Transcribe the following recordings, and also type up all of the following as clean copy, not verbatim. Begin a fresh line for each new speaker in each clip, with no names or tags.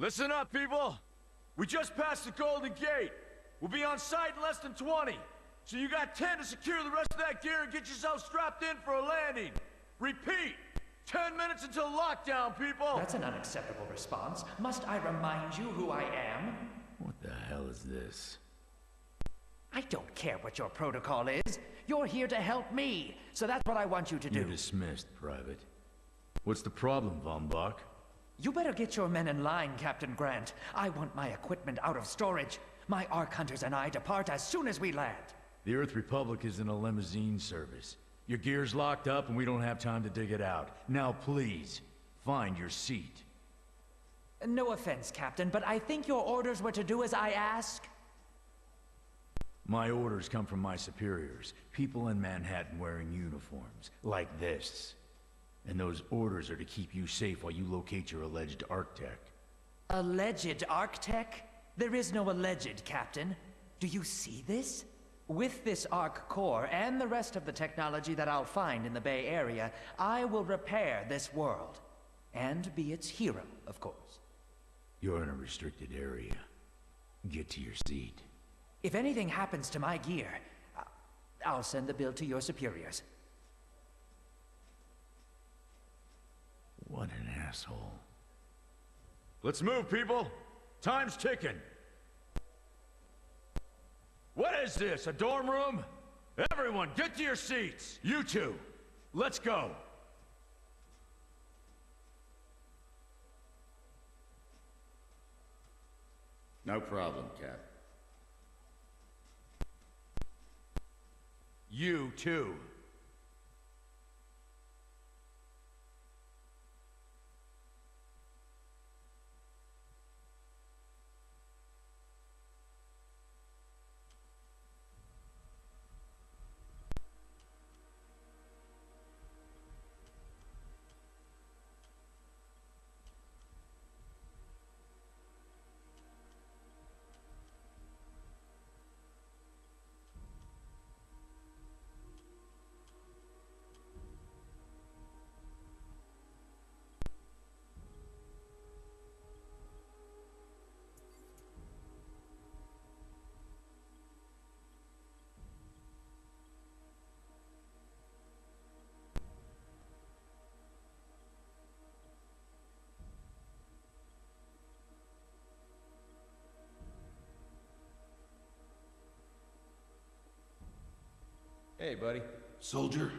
Listen up, people! We just passed the Golden Gate. We'll be on site in less than 20. So you got 10 to secure the rest of that gear and get yourself strapped in for a landing. Repeat! 10 minutes until lockdown, people!
That's an unacceptable response. Must I remind you who I am?
What the hell is this?
I don't care what your protocol is. You're here to help me, so that's what I want you to do.
You're dismissed, Private. What's the problem, Von Bach?
You better get your men in line, Captain Grant. I want my equipment out of storage. My Ark Hunters and I depart as soon as we land.
The Earth Republic is in a limousine service. Your gear's locked up and we don't have time to dig it out. Now please, find your seat.
No offense, Captain, but I think your orders were to do as I ask.
My orders come from my superiors. People in Manhattan wearing uniforms, like this. And those orders are to keep you safe while you locate your alleged Arctech.
Alleged Arctech? There is no alleged, Captain. Do you see this? With this Ark core and the rest of the technology that I'll find in the Bay Area, I will repair this world. And be its hero, of course.
You're in a restricted area. Get to your seat.
If anything happens to my gear, I'll send the bill to your superiors.
What an asshole.
Let's move, people! Time's ticking! What is this, a dorm room? Everyone, get to your seats! You two, let's go!
No problem, Cap.
You too.
Hey, buddy.
Soldier?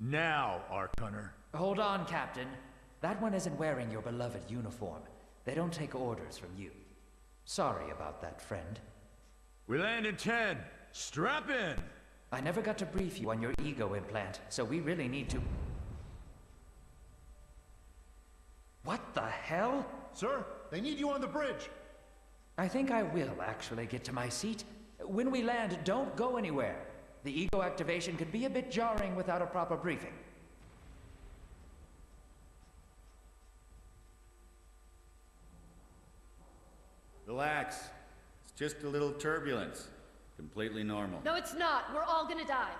Now, Ark Hunter.
Hold on, Captain. That one isn't wearing your beloved uniform. They don't take orders from you. Sorry about that, friend.
We land in 10. Strap in.
I never got to brief you on your ego implant, so we really need to... What the hell?
Sir, they need you on the bridge.
I think I will actually get to my seat. When we land, don't go anywhere. The ego activation could be a bit jarring without a proper briefing.
Relax. It's just a little turbulence. Completely normal.
No, it's not. We're all gonna die.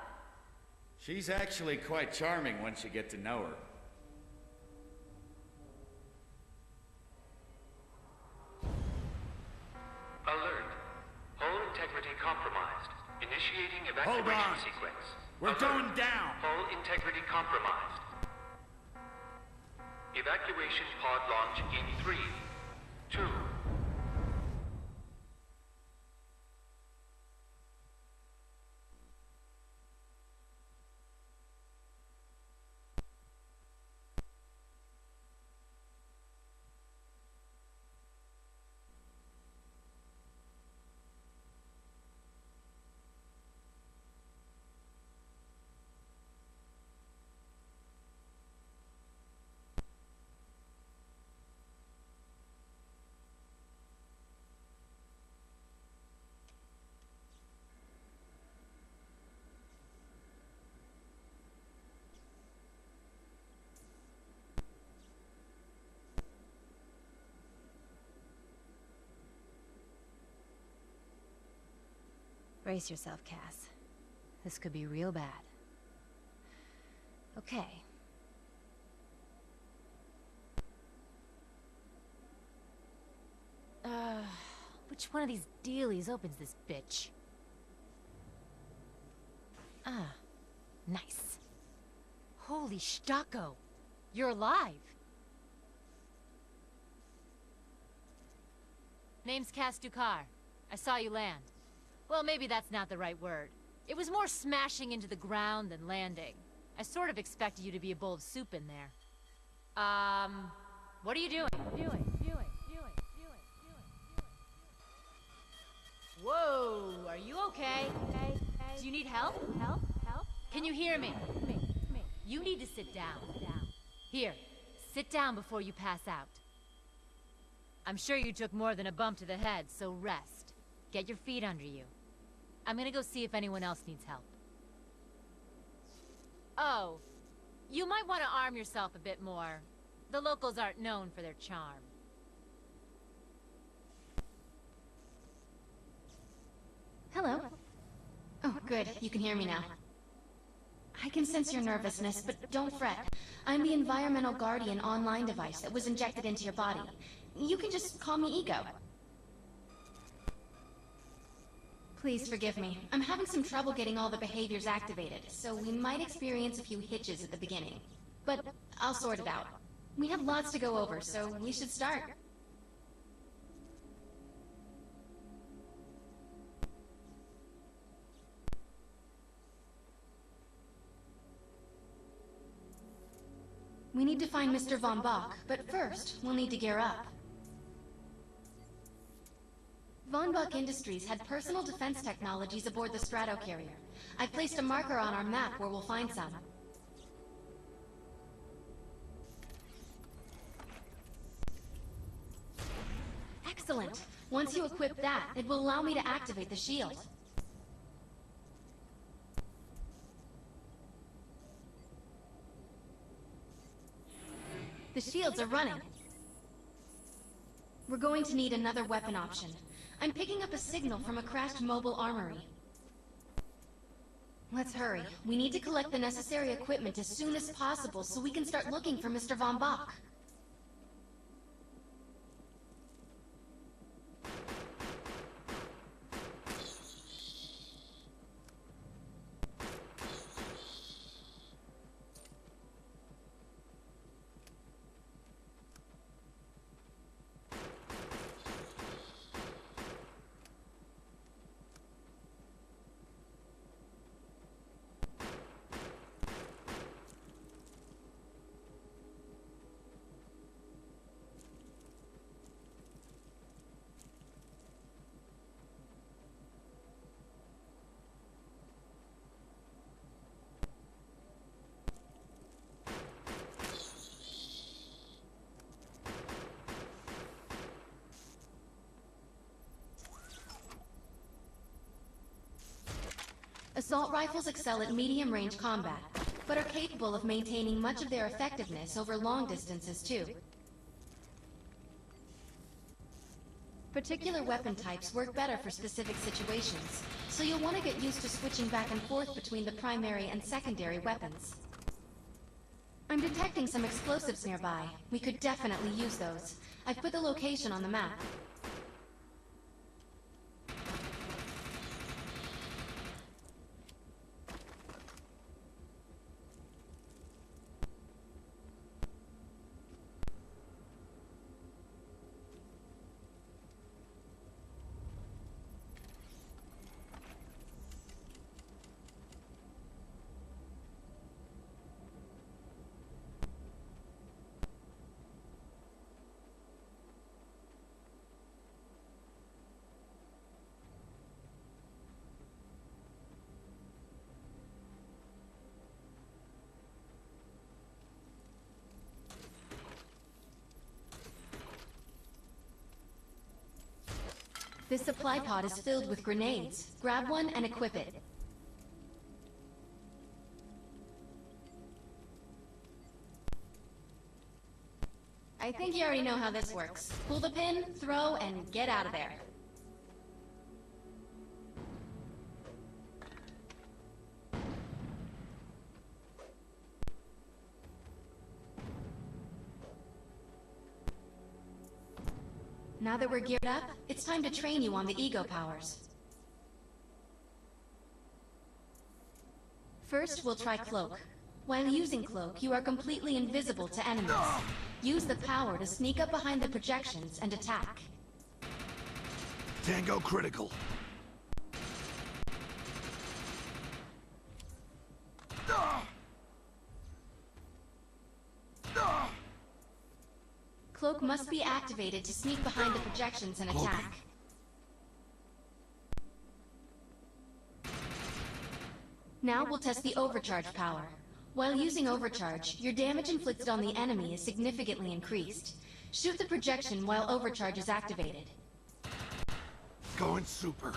She's actually quite charming once you get to know her.
Alert. Hull integrity compromised. Initiating
Hold
evacuation
on.
sequence.
We're
Alert.
going down.
Hull integrity compromised. Evacuation pod launch in 3, 2...
Brace yourself, Cass. This could be real bad. Okay. Which one of these dealies opens this bitch? Ah, nice. Holy Stacco! You're alive! Name's Cass Dukar. I saw you land. Well, maybe that's not the right word. It was more smashing into the ground than landing. I sort of expected you to be a bowl of soup in there. What are you doing? Whoa, are you okay? Do you need help? Help? Can you hear me? You need to sit down. Here, sit down before you pass out. I'm sure you took more than a bump to the head, so rest. Get your feet under you. I'm gonna go see if anyone else needs help. Oh, you might want to arm yourself a bit more. The locals aren't known for their charm.
Hello. Oh, good. You can hear me now. I can sense your nervousness, but don't fret. I'm the Environmental Guardian online device that was injected into your body. You can just call me Ego. Please forgive me. I'm having some trouble getting all the behaviors activated, so we might experience a few hitches at the beginning. But I'll sort it out. We have lots to go over, so we should start. We need to find Mr. Von Bach, but first, we'll need to gear up. Von Bach Industries had personal defense technologies aboard the Stratocarrier. I've placed a marker on our map where we'll find some. Excellent! Once you equip that, it will allow me to activate the shield. The shields are running. We're going to need another weapon option. I'm picking up a signal from a crashed mobile armory. Let's hurry. We need to collect the necessary equipment as soon as possible so we can start looking for Mr. Von Bach. Assault rifles excel at medium-range combat, but are capable of maintaining much of their effectiveness over long distances too. Particular weapon types work better for specific situations, so you'll want to get used to switching back and forth between the primary and secondary weapons. I'm detecting some explosives nearby. We could definitely use those. I've put the location on the map. This supply pod is filled with grenades. Grab one and equip it. I think you already know how this works. Pull the pin, throw, and get out of there. Now that we're geared up, it's time to train you on the ego powers. First, we'll try Cloak. While using Cloak, you are completely invisible to enemies. Use the power to sneak up behind the projections and attack.
Tango critical.
Cloak must be activated to sneak behind the projections and attack. Now we'll test the overcharge power. While using overcharge, your damage inflicted on the enemy is significantly increased. Shoot the projection while overcharge is activated.
Going super.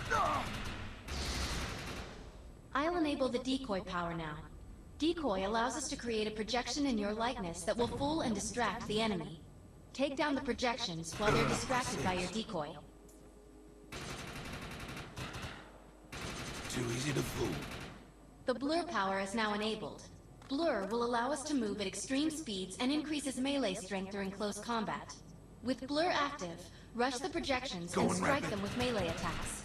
I'll enable the decoy power now. Decoy allows us to create a projection in your likeness that will fool and distract the enemy. Take down the projections while they're distracted by your decoy.
Too easy to fool.
The blur power is now enabled. Blur will allow us to move at extreme speeds and increases melee strength during close combat. With blur active, rush the projections and strike them with melee attacks.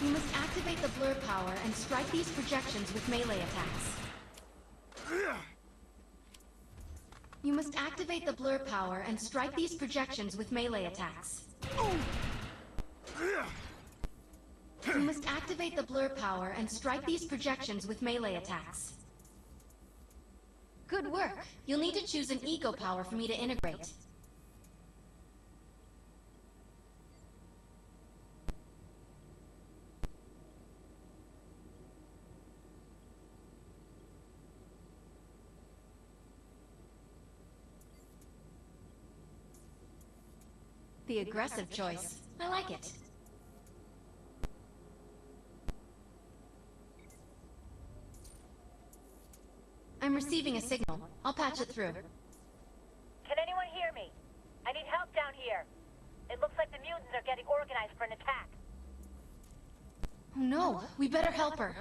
You must activate the blur power and strike these projections with melee attacks. You must activate the blur power and strike these projections with melee attacks. You must activate the blur power and strike these projections with melee attacks. Good work. You'll need to choose an ego power for me to integrate. The aggressive choice. I like it. I'm receiving a signal. I'll patch it through.
Can anyone hear me? I need help down here. It looks like the mutants are getting organized for an attack.
Oh no, we better help her.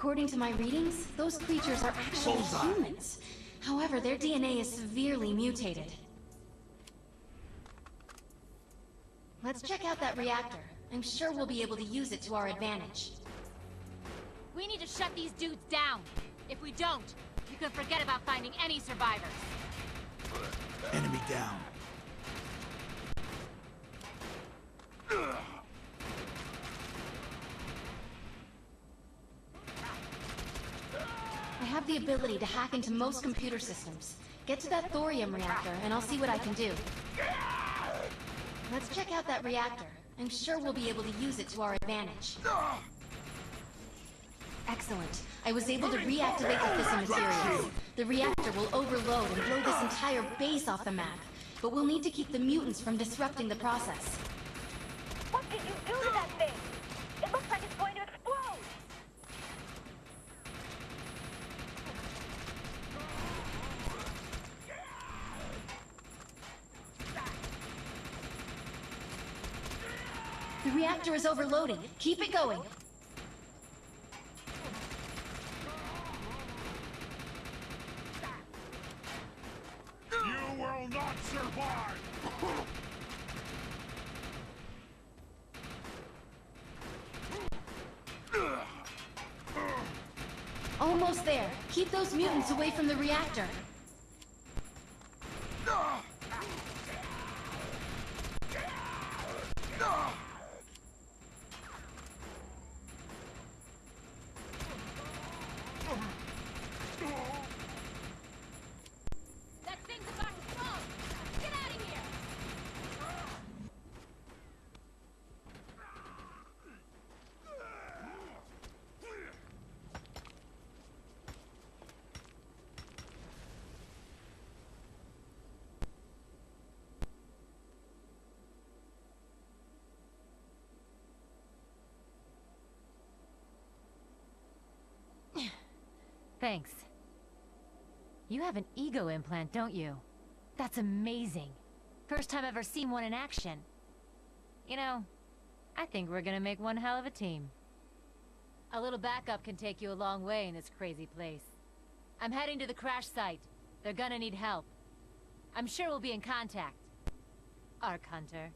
According to my readings, those creatures are actually humans. However, their DNA is severely mutated. Let's check out that reactor. I'm sure we'll be able to use it to our advantage.
We need to shut these dudes down. If we don't, you can forget about finding any survivors.
Enemy down.
have the ability to hack into most computer systems. Get to that thorium reactor, and I'll see what I can do. Let's check out that reactor. I'm sure we'll be able to use it to our advantage. Excellent. I was able to reactivate the fissile materials. The reactor will overload and blow this entire base off the map. But we'll need to keep the mutants from disrupting the process.
What did you do to that thing? It looks like it's going to explode!
The reactor is overloading. Keep it going.
You will not survive!
Almost there. Keep those mutants away from the reactor.
That thing's about to explode! Get out of here! Thanks. You have an ego implant, don't you? That's amazing. First time I've ever seen one in action. You know, I think we're gonna make one hell of a team. A little backup can take you a long way in this crazy place. I'm heading to the crash site. They're gonna need help. I'm sure we'll be in contact. Arc Hunter.